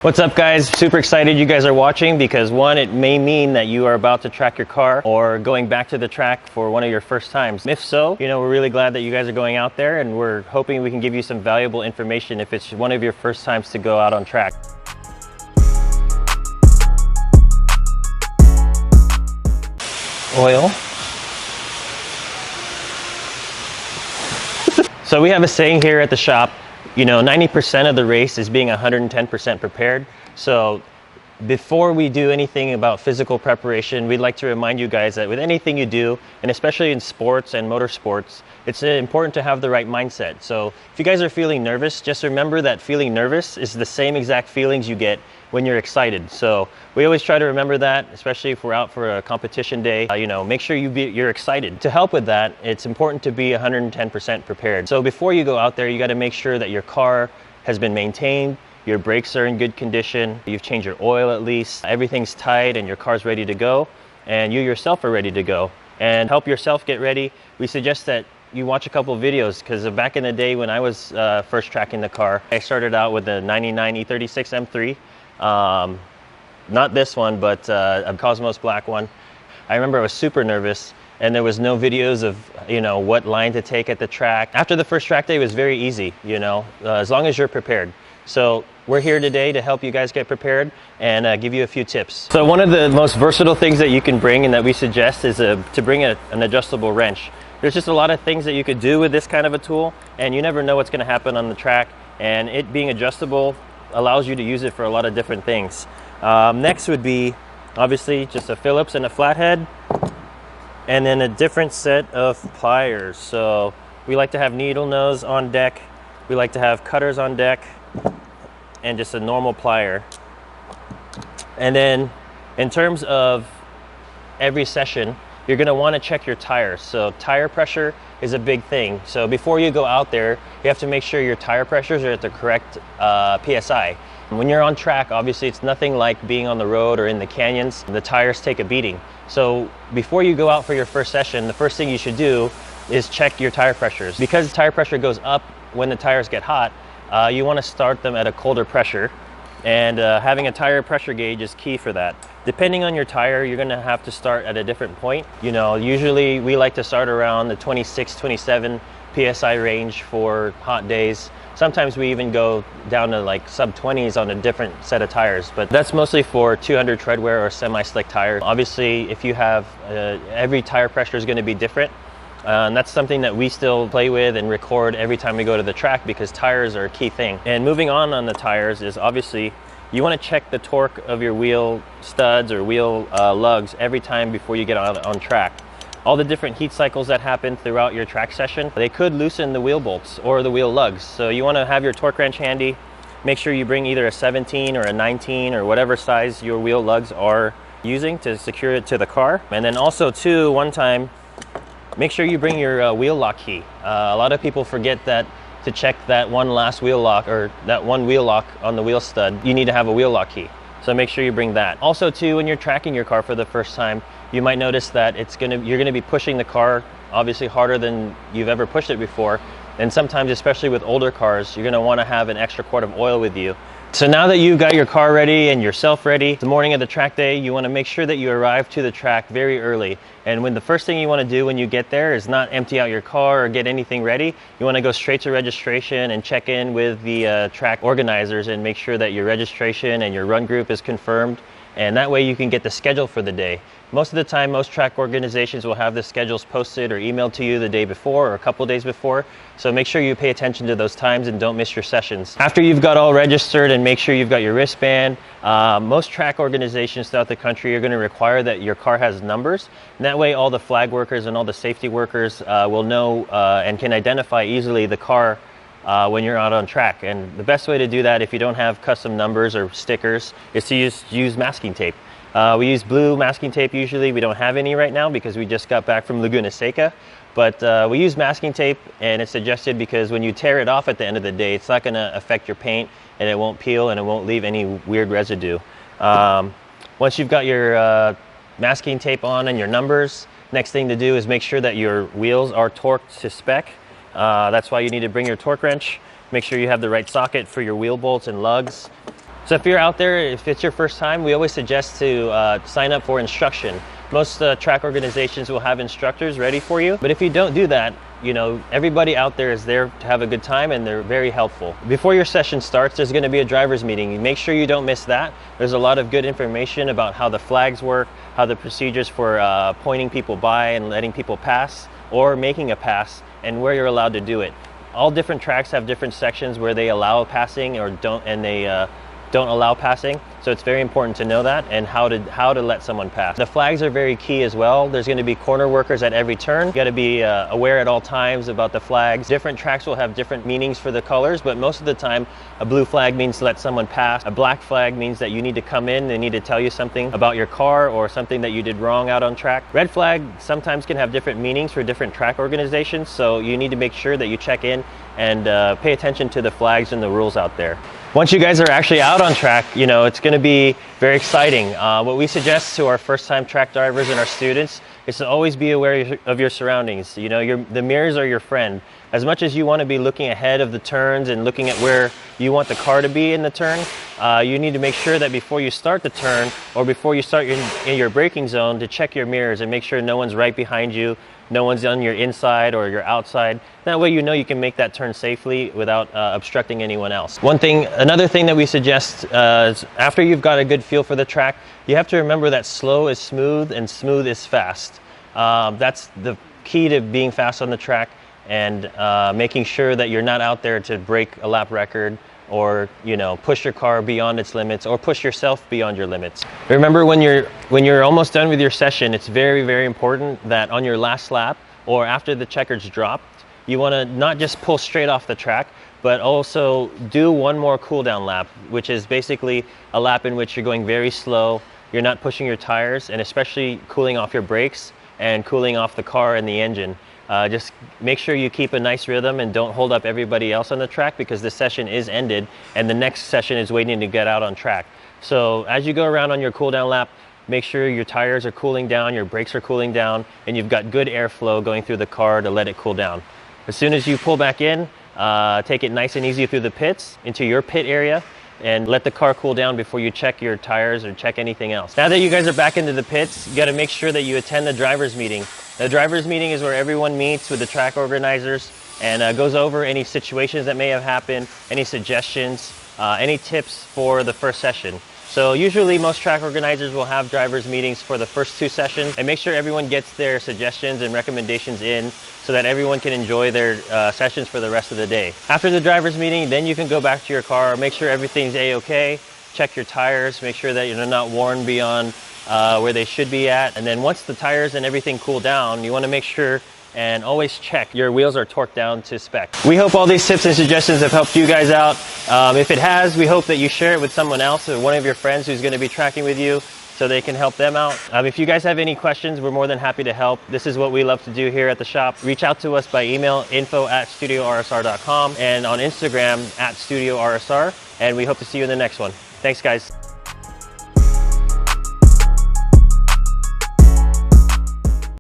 What's up guys? Super excited you guys are watching because one, it may mean that you are about to track your car or going back to the track for one of your first times. If so, we're really glad that you guys are going out there and we're hoping we can give you some valuable information if it's one of your first times to go out on track. Oil. So we have a saying here at the shop, 90% of the race is being 110% prepared. So before we do anything about physical preparation, we'd like to remind you guys that with anything you do, and especially in sports and motorsports, it's important to have the right mindset. So if you guys are feeling nervous, just remember that feeling nervous is the same exact feelings you get when you're excited. So we always try to remember that, especially if we're out for a competition day. Make sure you're excited. To help with that, it's important to be 110% prepared. So before you go out there, you got to make sure that your car has been maintained, your brakes are in good condition, you've changed your oil at least, everything's tight and your car's ready to go, and you yourself are ready to go. And help yourself get ready, we suggest that you watch a couple of videos, because back in the day when I was first tracking the car, I started out with a 99 E36 M3. Not this one, but a Cosmos black one. I remember I was super nervous and there was no videos of, what line to take at the track. After the first track day, it was very easy, as long as you're prepared. So we're here today to help you guys get prepared and give you a few tips. So one of the most versatile things that you can bring and that we suggest is to bring an adjustable wrench. There's just a lot of things that you could do with this kind of a tool, and you never know what's going to happen on the track, and it being adjustable allows you to use it for a lot of different things. Next would be obviously just a Phillips and a flathead, and then a different set of pliers. So we like to have needle nose on deck, we like to have cutters on deck, and just a normal plier. And then in terms of every session, you're going to want to check your tires. So tire pressure is a big thing. So before you go out there, you have to make sure your tire pressures are at the correct PSI. When you're on track, obviously it's nothing like being on the road or in the canyons. The tires take a beating. So before you go out for your first session, the first thing you should do is check your tire pressures. Because tire pressure goes up when the tires get hot, you want to start them at a colder pressure. And having a tire pressure gauge is key for that. Depending on your tire, you're going to have to start at a different point. Usually we like to start around the 26, 27 PSI range for hot days. Sometimes we even go down to like sub 20s on a different set of tires, but that's mostly for 200 treadwear or semi-slick tires. Obviously, if you have, every tire pressure is going to be different. And that's something that we still play with and record every time we go to the track, because tires are a key thing. And moving on the tires is obviously you want to check the torque of your wheel studs or wheel lugs every time before you get on track. All the different heat cycles that happen throughout your track session, they could loosen the wheel bolts or the wheel lugs. So you want to have your torque wrench handy. Make sure you bring either a 17 or a 19 or whatever size your wheel lugs are using to secure it to the car. And then also too, one time, make sure you bring your wheel lock key. A lot of people forget that to check that one last wheel lock, or that one wheel lock on the wheel stud, you need to have a wheel lock key. So make sure you bring that. Also too, when you're tracking your car for the first time, you might notice that you're gonna be pushing the car obviously harder than you've ever pushed it before. And sometimes, especially with older cars, you're gonna wanna have an extra quart of oil with you. So now that you've got your car ready and yourself ready, the morning of the track day, you want to make sure that you arrive to the track very early. And when the first thing you want to do when you get there is not empty out your car or get anything ready. You want to go straight to registration and check in with the track organizers and make sure that your registration and your run group is confirmed. And that way you can get the schedule for the day. Most of the time, most track organizations will have the schedules posted or emailed to you the day before or a couple days before. So make sure you pay attention to those times and don't miss your sessions. After you've got all registered and make sure you've got your wristband, most track organizations throughout the country are going to require that your car has numbers. And that way all the flag workers and all the safety workers will know and can identify easily the car when you're out on track. And the best way to do that, if you don't have custom numbers or stickers, is to use masking tape. We use blue masking tape usually. We don't have any right now because we just got back from Laguna Seca. But we use masking tape, and it's suggested because when you tear it off at the end of the day, it's not going to affect your paint, and it won't peel, and it won't leave any weird residue. Once you've got your masking tape on and your numbers, next thing to do is make sure that your wheels are torqued to spec. That's why you need to bring your torque wrench. Make sure you have the right socket for your wheel bolts and lugs. So if you're out there, if it's your first time, we always suggest to sign up for instruction. Most track organizations will have instructors ready for you, but if you don't do that, you know, everybody out there is there to have a good time and they're very helpful. Before your session starts, there's going to be a driver's meeting. Make sure you don't miss that. There's a lot of good information about how the flags work, how the procedures for pointing people by and letting people pass or making a pass, and where you're allowed to do it. All different tracks have different sections where they allow passing or don't, and they don't allow passing. So it's very important to know that and how to let someone pass. The flags are very key as well. There's going to be corner workers at every turn. You got to be aware at all times about the flags. Different tracks will have different meanings for the colors, but most of the time a blue flag means let someone pass. A black flag means that you need to come in, they need to tell you something about your car or something that you did wrong out on track. Red flag sometimes can have different meanings for different track organizations, so you need to make sure that you check in and pay attention to the flags and the rules out there. Once you guys are actually out on track, you know, it's going to be very exciting. What we suggest to our first-time track drivers and our students is to always be aware of your surroundings. You know, the mirrors are your friend. As much as you want to be looking ahead of the turns and looking at where you want the car to be in the turn, you need to make sure that before you start the turn or before you start in your braking zone to check your mirrors and make sure no one's right behind you, no one's on your inside or your outside. That way you know you can make that turn safely without obstructing anyone else. Another thing that we suggest is after you've got a good feel for the track, you have to remember that slow is smooth and smooth is fast. That's the key to being fast on the track, and making sure that you're not out there to break a lap record or, you know, push your car beyond its limits or push yourself beyond your limits. Remember, when you're almost done with your session, it's very, very important that on your last lap or after the checker's dropped, you want to not just pull straight off the track, but also do one more cool down lap, which is basically a lap in which you're going very slow, you're not pushing your tires, and especially cooling off your brakes and cooling off the car and the engine. Just make sure you keep a nice rhythm and don't hold up everybody else on the track, because the session is ended and the next session is waiting to get out on track. So as you go around on your cool down lap, make sure your tires are cooling down, your brakes are cooling down, and you've got good airflow going through the car to let it cool down. As soon as you pull back in, take it nice and easy through the pits into your pit area and let the car cool down before you check your tires or check anything else. Now that you guys are back into the pits, you got to make sure that you attend the driver's meeting. The driver's meeting is where everyone meets with the track organizers and goes over any situations that may have happened, any suggestions, any tips for the first session. So usually most track organizers will have drivers meetings for the first 2 sessions, and make sure everyone gets their suggestions and recommendations in so that everyone can enjoy their sessions for the rest of the day. After the drivers meeting, then you can go back to your car, make sure everything's a-okay, check your tires, make sure that you're not worn beyond where they should be at. And then once the tires and everything cool down, you want to make sure and always check your wheels are torqued down to spec. We hope all these tips and suggestions have helped you guys out. If it has, we hope that you share it with someone else or one of your friends who's going to be tracking with you so they can help them out. If you guys have any questions, we're more than happy to help. This is what we love to do here at the shop. Reach out to us by email, info@studiorsr.com, and on Instagram @studiorsr, and we hope to see you in the next one. Thanks, guys.